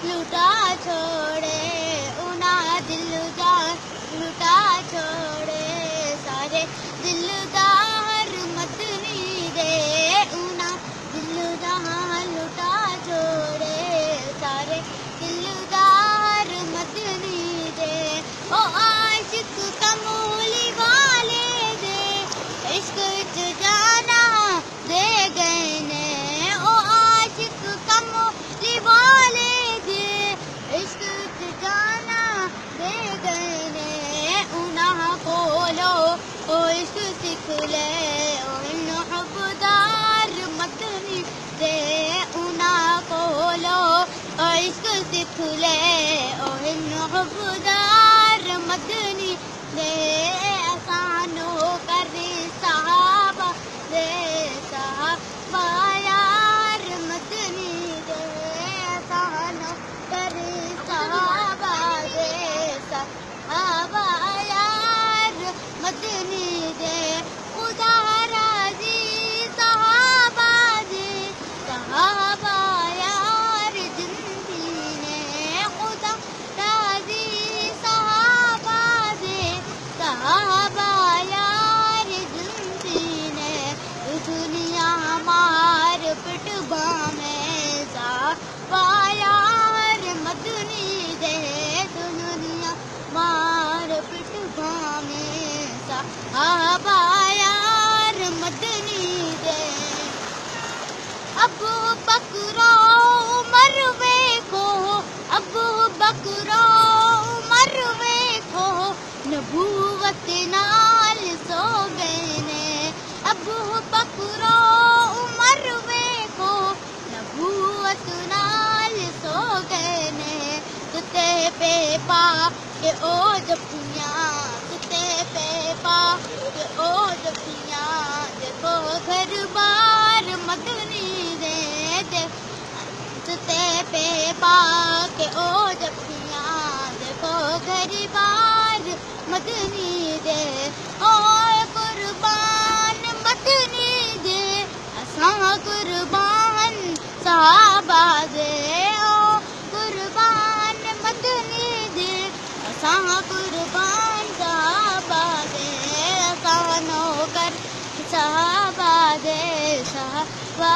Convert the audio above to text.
लुटा छोड़े, उना दिल जान लुटा छोड़े, सारे दिलदार मदनी दे, उना दिल जान लुटा छोड़े, सारे दिलदार मदनी दे। ओ आशिक कमूली वाले दे, इश्क च जाना दे गए ने, ओ आशिक कमूली वाले दे, इश्क च जाना दे गए ने, उना कोलो ओ इश्क सिख ले, ओ इन हुब्बदार मदनी दे, उना कोलो ओ इश्क सिख ले, ओ इन हुब्बदार मदनी दे, आसानो कर साहबा दे, साहबा यार मदनी दे, आसानो कर साहबा दे, साहबा यार मदनी दे, खुदा राजी साहबा दे, साहबा यार जिंदगी ने, खुदा राजी साहबा दे, साहबा यार जिंदगी ने, दुनिया मार पिटबा में साहबा यार मदनी दे, दुनिया मार पिटबा में साहबा यार मदनी दे। अबू बकरो उमर वेखो, अबू बकरो उमर वेखो, नबूवत नाल सो गए ने, अबू बकरो उमर वेखो, नबूवत नाल सो गए ने, तुते पे पा के ओ जपियां, तुते पे पा के ओ जपियां, देखो घर बार मदनी दे, तुते पे पा के ओ जपियां, देखो घर बार मदनी दे, ओ कुर्बान मदनी दे, असां कुर्बान साहबा दे, ओ कुर्बान मदनी दे, असां कुर्बान साहबा दे, असां नौकर साहबा दे, साहबा